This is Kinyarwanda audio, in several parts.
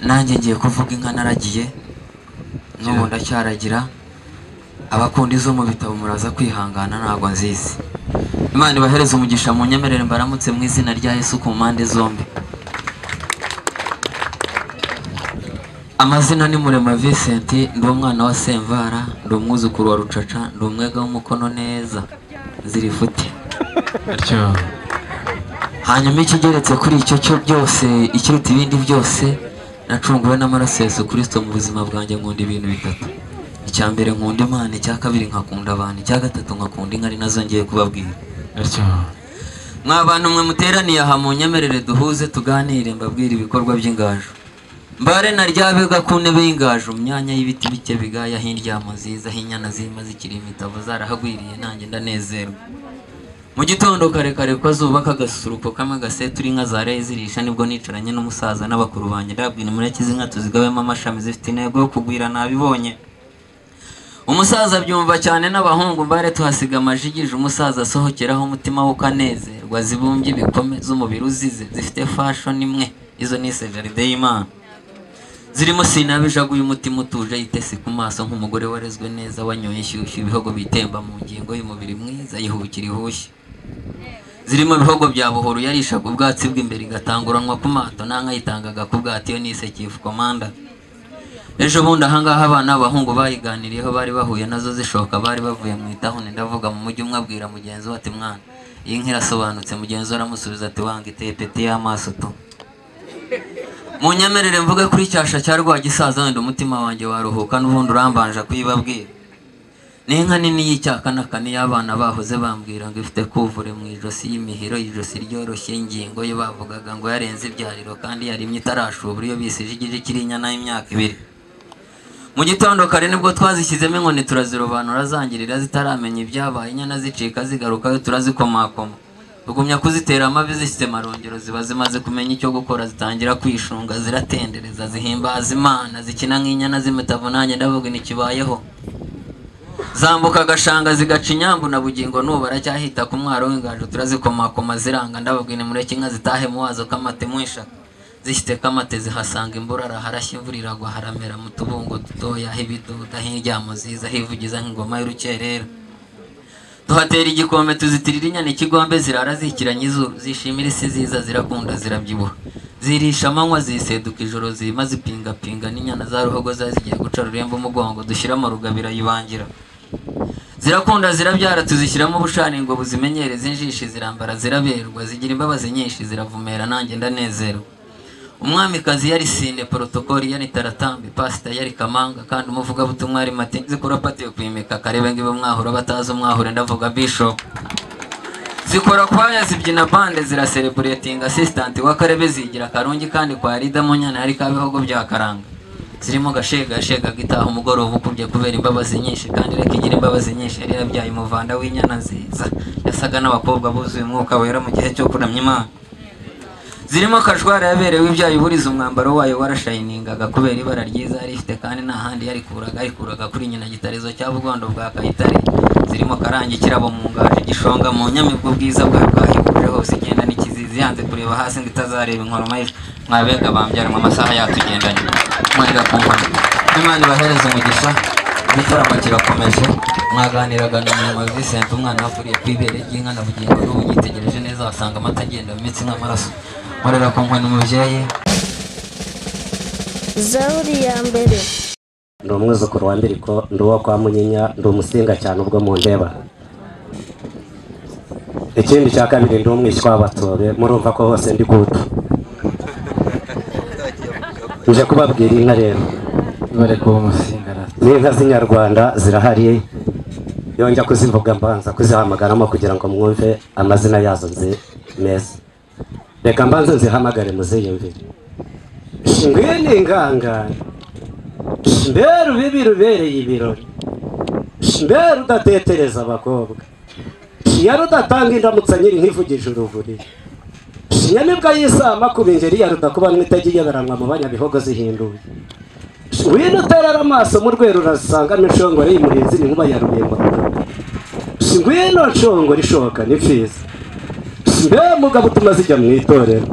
nanjye ngiye kuvuga inka naragiye n'ubu ndacyaragira abakunda izo mu bitabo muraza kwihangana ntago nzizi. Imana ibahereze umugisha mu nyemerere mbaramutse mu izina rya Yesu ku mpande zombi. Amazina ni Murema Vincent, ndi umwana wa Semvara, ndi umwuzukuru wa Rucaca, ndi umwega w'umukono neza zirifuti. Hanyuma ikigeretse kuri icyo cyo byose, ikiruta ibindi byose, nacunguwe n'amaraso ya Yesu Kristo mu buzima bwanjye. Nkunda ibintu bitatu: icya mbere nkunda Imana, icya kabiri nkakunda abantu, icya gatatu nkakunda inka, ari nazo ngiye kubabwira. Mwa bantu mwe muteraniye aha mu nyemerere duhuze tuganire mbabwira ibikorwa by'ingaju. Mbare na ryabega ku ntebe y'ingaju, mu myanya y'ibiti bike bigaya hindyamo nziza, hinyana zirima zikiri imitabo zarahagwiriye, nanjye ndanezerwa. Mu gitondo kare kare ko zuba kagasusuruko kamwe gasetura inka zaraye zirisha, nibwo nicaranye n'umusaza n'abakuru banjye ndabwira mureke izi nka tuzigabemo amashami zifite intego yo kugwira nabibonye. Umusaza byumva cyane n'abahungu mbare tuhasiga amajigije, umusaza asohokeraho umutima wo kanezerwa, zibumbye ibikome z'umubiri uzize zifite fashion imwe, izo ni Jaride y'Imana zirimo sinabijaguye umutima utuje yitese ku maso nk'umugore warezwe neza wanyoye inshyushyu, ibihogo bitemba mu ngingo y'umubiri mwiza yihukira ihushye. Zirimo ibihogo bya buhoro yarishaga ubwatsi bw'imbere igatanguranwa ku mato, nanka yitangaga ku bwati yo nise Chief Commander. Ejo bundi ahangaha abana b'abahungu bayiganiriyeho bari bahuye nazo zishoka, bari bavuye mu itahune ndavuga mu mujyi, umwe abwira mugenzi we ati mwana iyi nka irasobanutse. Mugenzi we aramusubiza ati wanga iteye peti y'amaso tu. Mu nyemerere mvuge kuri cyasha cya Rwagisaza, wenda umutima wanjye waruhuka n'ubundi urambanje kuyibabwira. Ni inka nini y'icyaka n'akane y'abana bahoze bambwira ngo ifite kuvure mu ijosi y'imihiro, ijosi ryoroshye, ingingo yo bavugaga ngo yarenze ibyariro kandi yarimye itarashubura, iyo bisije igije kiri inyana y'imyaka 2. Mu gitondo kare nibwo twazishyizemo inkoni turazirobanura, zangirira zitaramenya ibyabaye, inyana zicika zigarukayo turazikomakoma, tugumya kuzitera amavi zifite marongero, ziba zimaze kumenya icyo gukora, zitangira kwishunga ziratendereza zihimbaza Imana, zikina nk'inyana z'imitavu, nanjye ndavuga n'ikibayeho. Zambuka agashanga zigaca inyambu na bugingo n'ubu baracyahita ku mwaro w'ingaju, turazikomakoma ziranga, ndavuga ni mureke inka zitahe mu wazo kamate mwishaka. Zifite kamate zihasanga imburara, harashya imvura iragwa, haramera mu tubungo dutoya hibiduda, hiryamo ziza hivugiza nk'ingoma y'urukerera. Tuhatera igikombe tuzitirira inyana ikigombe, zirara zikiranye izuru, zishimira isi ziza, zirakunda zirabyibuha, zirisha amanywa ziseduka ijoro, zirima zipingapinga n'inyana za ruhogo zazigiye guca rurembo umugongo, dushyiramo rugabira yibangira. Zirakunda zirabyara tuzishyiramo ubushani ngo buzimenyereze injishi, zirambara ziraberwa, zigira imbabazi nyinshi ziravumera, nanjye ndanezerwa. Umwamikazi yari Sinde, protokoli yari Taratambi, pasita yari Kamanga, kandi umuvugabutumwa ari Mati. Zikora pati yo kwimika karebe ngo mwahura batazi umwahure, ndavuga Bishop. Zikora kwaya zibyina bande, ziraserebrating assistant wa Karebe, zigira Karungi kandi kwa Rida Munyana hari kabihogo bya Karanga. Zirimo gashega gitaha umugoroba ukubye kubera imbabazi nyinshi, kandi reka igira imbabazi nyinshi yari yabyaye umuvanda w'inyana nziza, yasaga n'abakobwa buzuye umwuka wera mu gihe cyo kuramya Imana. Zirimo kajwara yaberewe ibyaye uburiza, umwambaro wayo warashayiningaga kubera ibara ryiza yari ifite, kandi nta handi yarikuraga kuri nyina gitarezo cya Bugondo bwa Kayitare. Zirimo Karangi kirabo mu ngaje gishonga mu nyamibwo bwiza bwa bwahibuje hose, igenda n'ikizizi yanze kureba hasi ngo itazareba inkoroma ye. Mwabega bambyara mu masaha yatugendanye mwega kumva. Imana ibahereze umugisha, igitaramo kirakomeje. Mwaganiraga na Murema Vincent, umwana wakuriye kwibere ry'inka na bugingo n'ubu nyitegereje neza, wasanga amata agenda mu mitsi nk'amaraso. Murera kumva n'umubyeyi. Zaburi ya mbere. Ndi umwuzukuru wa Mbiriko, ndi uwo kwa Munyinya, ndi umusinga cyane ubwo mu ndeba. Ikindi cya kabiri ndi umwishywa w'abatobe, murumva ko hose ndi gutu. Nje kubabwira inka rero. Bare ko umusinga. N'inka z'inyarwanda zirahari, yongera kuzivuga mbanza kuzihamagaramo kugira ngo mwumve amazina yazo nzi meza. Reka mbanza nzihamagare muziyumvire. Shingwini inganga, Shimberu bibi rubereye ibirori, Shimberu udatetereza abakobwa, Shiyaru udatanga indamutsa nyiri nk'ivugije uruvuri, Shinyamibwa y'isama kuba ingeri ya rudakuba mwitagiye baranwa mu banyabihogo zihinduye, Wino uterera amaso mu rwero urasangamo inshongore y'umurinzi n'inkuba ya rubembo, Shingwino nshongore ishoka n'ipfizi, Mbe mugabo utuma zijya mu itorero,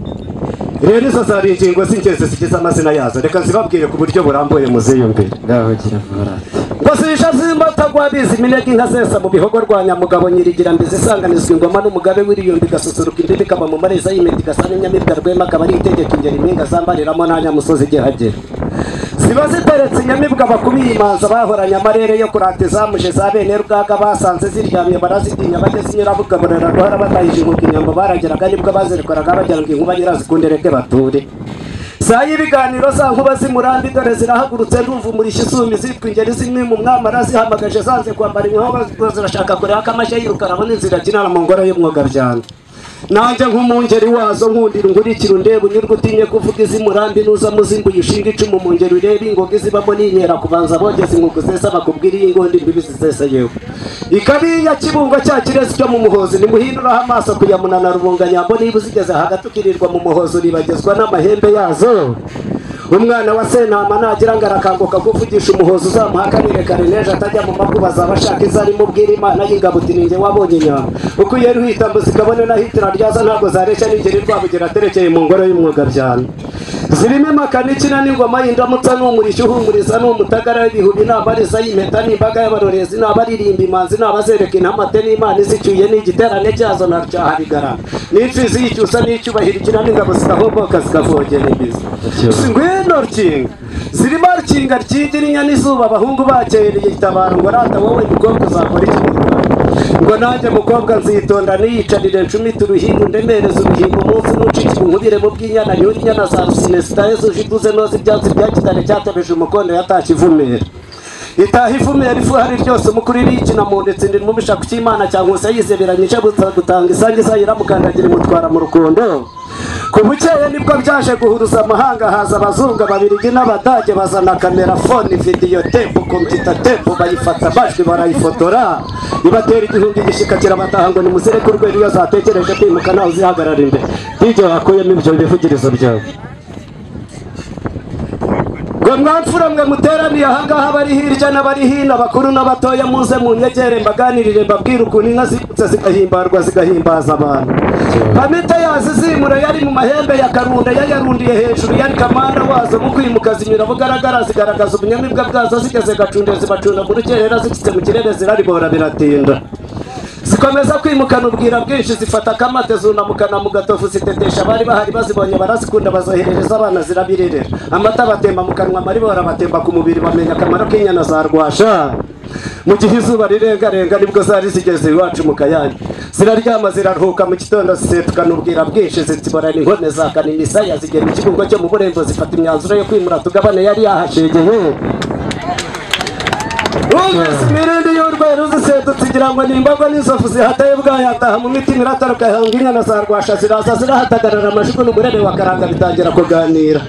rero izo zari ingingo z'ingenzi zigize amazina yazo, reka zibabwire ku buryo burambuye muziyumvire. ngaho gira Varate. ngo zisha zimbatagwa bizi iminega inka zesa mu bihogo rwa Nyamugabo nyirigira mbizi isanganizwa ingoma n'umugabe w'iriyumbi gasusuruka imbibi kaba mu mareza y'imiti gasana inyamibwa rwema akaba ari itegeko ingeri impinga zambariramo nta nyamusozi igihagera. ziba ziteretse inyamibwa bakubiye imanza bahoranye amarere yo kurata izamuje za bene Rugaga basanze ziryamye barazitinya bageze nyirabugaburira ruhara batahije inkuka inyambo barageraga nibwo bazirikoraga bagira ngo inkuba nyirazikundereke bature. saa y'ibiganiro za nkuba z'Umurambi dore zirahagurutse ndumva umurishyi isumi zitwa ingeri zimwe mu mwami arazihamagaje zanze kwambara inkoho zirashaka kureba ko amashyi yirukana abona inzira akinana mu ngoro y'umwuga byanga. nanjye nk'umungeri wazo nkundira ungurikira undeba unyurwa utinye kuvuga iz'Umurambi nuza muzingu yishinga icumu mu ngeri urebe ingoga izibamo n'inkera kubanza bogeze inkuku zesa bakubwira iyi ngondi imbibi zisesa yewe. ikabiya kibungo cya kirezi cyo mu muhozi nimuhinduraho amaso kuyamunana rubunganyambo niba uzigeze hagati ukirirwa mu muhozi uribagezwa n'amahembe yazo. umwana wa Sentama nagira ngo arakanguka kuvugisha umuhozi uzamuhakanire kare n'ejo atajya mu makuba azaba ashaka izo arimo ubwira Imana y'ingabo uti ninjye wabonye inyama ukwiye ruhitambo zikabone n'ahitira ryaza ntabwo zareshya n'ingeri Rwabugera aterekeye mu ngoro y'umwuga byane. zirimo imakanikina n'ingoma y'indamutsa n'umurishyi uhumuriza n'umutagara w'ibihubi n'abariza y'impeta n'imbaga y'abarorezi n'abaririmba imanzi n'abazereka intamate n'Imana izicyuye n'igiterane cyazo na cyaharigara n'imfizi y'icyusa n'icyubahiro ikina n'ingabo zikahomboka zikavogera imbizi. ngwino rukinga zirimo rukinga ryigira inyana izuba abahungu bakereye itabaro ngo rata wowe mukobwa uzakora iki mu Rwanda. ngo nanjye mukobwa nzitonda niyicarire ncumite uruhindu ndemereza uruhindu umunsi n'ucikira inkubire mu bw'inyana nyuri inyana za rusine zitahe zuje ituze noza ibyatsi bya kitare cyatobeje umukondo yatashye ivumera. itaha ivumera ifu hari ryose umukuru irikina mu ndetse ndi mu bishaka cy'Imana cyangwa se yizeberanyije gutanga isange izayira mukandagira imutwara mu rukundo. ku bukeye nibwo byaje guhuruza amahanga haza abazungu ababirigi n'abadage bazana kamera fone video tape computer tape bayifata amajwi barayifotora ibatera igihungi gishika kirabataha ngo nimuzere ku rwego iyo zatekereje kwimuka nawe uzihagarara imbere DJ wakuyemo ibyo bivugirizo byawe. ngo mwamfura mwe muteraniye ahangaha bari hirya n'abari hino abakuru n'abatoya muze mu nyegere mbaganirire mbabwire ukuntu inka zibutse zigahimbarwa zigahimbaza abantu. Kamite yazi zimura yari mu mahembe ya Karunda yayarundiye hejuru yari kamanda wazo mu kwimuka zinyura bugaragara zigaragaza ubunyamibwa bwazo zigeze Gacunde zibacunda mu rukerera zikitse mu kirere ziraribora biratinda. zikomeza kwimukana ubwira bwinshi zifata kamate zunamukana mu gatovu zitetesha bari bahari bazibonye barazikunda bazoherereza abana zirabirerera amata batemba mu kanwa maribora batemba ku mubiri bamenya akamaro k'inyana za Rwasha. mu gihe izuba rirengarenga nibwo zari zigeze iwacu mu Kayange ziraryama ziraruhuka mu gitondo zisetukana ubwira bwinshi zitiborana inkone za Kanimisaya zigera mu kibungo cyo mu Burembo zifata imyanzuro yo kwimura tugabane yari yahashegeye. Mirindi y'urwero zisetutse igira ngo nimbago n'inzovu zihataye bwayataha mu mitima irataruka hanga inyana za Rwasha ziraza zirahatagarara amajwi n'umurebe wa Karanga bitangira kuganira.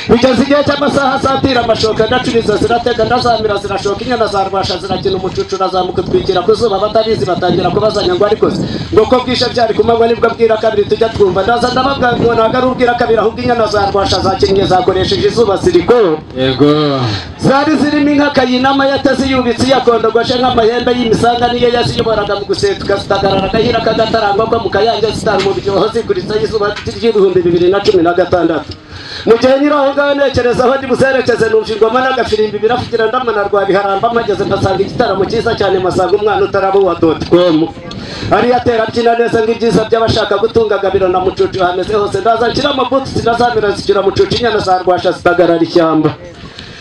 bigeze igihe cy'amasaha satira amashoka ndacuriza ziratega ndazamira zirashoka inyana za Rwasha zirakina umucucura zamukutwikira ku zuba batabizi batangira kubazanya ngo ariko ngo ko bwishe byari kumanywa nibwo bwira kabiri tujya twumva ndaza ndababwa ngo ntago ubwira kabiri ahubwo inyana za Rwasha zakinnye zakoresheje izuba ziriko yego zari zirimo inka Kayinama yateze yubitse yakondogoshe nk'amahembe y'imisanga niyo yaziyoboraga mu gusetuka zitagarara agahira kagatarangwa ko mu Kayange zitanga mu biryoho zikuritse izuba ry'ibihumbi 2016. mu gihe nyiraho ngaho nekereza aho ndi buzerekeze numva ingoma n'agafirimbi biravugira ndamana rwa biharamba mageze mpasanga igitaramo cyiza cyane masanga umwana utarabo wa .com ari yatera byina neza ng'ibyiza by'abashaka gutunga gabiro na mucucu hameze hose ndaza nshyira amabuti sinazamira zikira mucucu inyana za Rwasha zitagarara ishyamba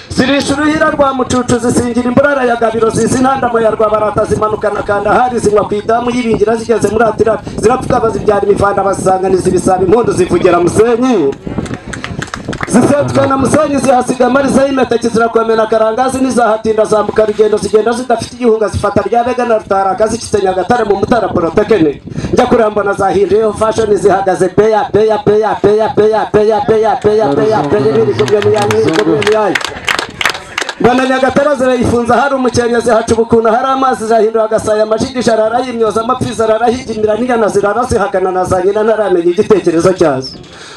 zirisha uruhira rwa mucucu zisingira imburara ya gabiro zizi ntandamo ya Rwabarata zimanukana kanda hari zinywa ku idamu y'ibingira zigeze muri atira zirapfuka bazibyara imivanda basanganiza ibisaba impundu zivugira Musenyi zisetukana Musenyi zihasiga amariza y'imeteke zirakomena Karangazi n'izahatinda zambuka rugendo zigenda zidafite igihunga zifata ryabega na Rutaraka zikitse Nyagatare mu Mutara Polytechnic njya kurambona zahinduyeho fashion zihagaze peya Bana Nyagatare zirayifunza hari umukenye zihaca ubukuna hari amazi zahindura agasaya amajidisha ararayimyoza amapfizi ararahigimira n'inyana zirara zihakana na za nyina ntaramenya igitekerezo cyazo.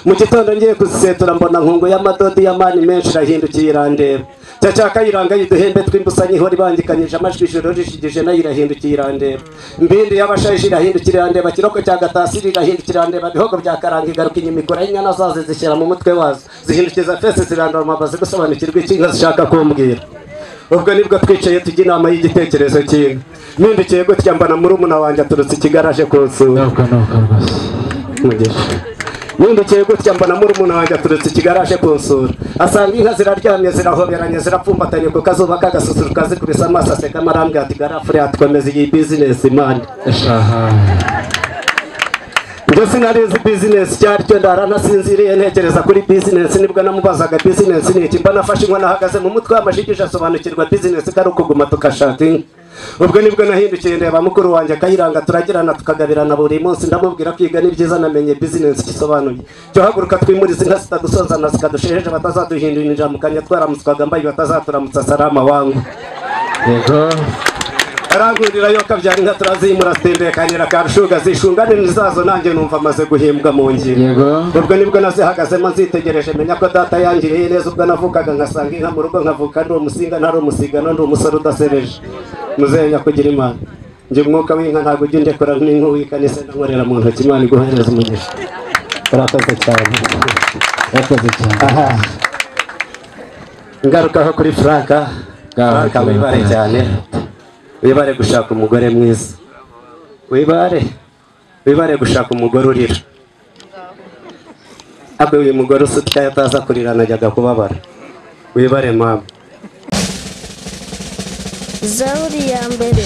mu gitondo ngiye kuzisetura mbona nkungu y'amadodi y'amani menshi irahindukiye irandeba cyacaka iranga yiduhembe tw'imbusanye ihora ibangikanyije amajwi ijoro rishigije nayo irahindukiye irandeba mbindi y'abashaje irahindukira irandeba kiroko cya gatasiri irahindukira irandeba bihogo bya karanga igaruka inyuma ikora inyana zazo zishyira mu mutwe wazo zihindukiza fese zirandura amabazi gusobanukirwa ikinga zishaka kumbwira ubwo nibwo twicaye tujya inama y'igitekerezo cy'inka mpindukiye gutya mbona murumuna wanjye aturutse ikigaraje kunsura mpindukiye gutya mbona murumuna wanjye aturutse ikigaraje kunsura asanga inka ziraryamye zirahoberanye zirapfumbatanye ku kazuba k'agasusuruka zikubise amaso aseka amarambwe ati garafure yatwemeza iyi bizinesi mani njye sinarizi bizinesi icyo ari cyo ndaranasinziriye ntekereza kuri bizinesi nibwo namubazaga bizinesi ni iki mba nafashe inkono ahagaze mu mutwe w'amashigije asobanukirwa bizinesi ko ari ukuguma tugashaka inka ubwo nibwo nahindukiye ndeba mukuru wanjye akayiranga turagirana tukagabirana buri munsi ndamubwira kwiga ni byiza namenye bizinesi igisobanuye cyo haguruka twimuriza inka zitadusozana zikadushejeje batazaduhindurira mu kanya twaramutswaga mbaye batazaturamutsa salama wangu yego arangurira yo kabyara inka turazimura zitembekanira karushuga zishungane nizazo nanjye numva amaze guhimbwa mu ngiro yego ubwo nibwo nazihagazemo nzitegereje menya ko data yangiriye neza ubwo navukaga nkasanga inka mu rugo nkavuka ndi umusinga ntari umusigano ndi umusore udasebeje muzenya kugira imana njye umwuka w'inka ntabwo ujya undekora nk'inkuwika nise ndankorera mu ntoki imana iguhereza umugisha urakoze cyane yakoze cyane aha ngarukaho kuri franka wibare cyane wibare gushaka umugore mwiza wibare gushaka umugore urira abe uyu mugore usutya ataza kurira najyaga kubabara wibare mama Zaburi ya mbere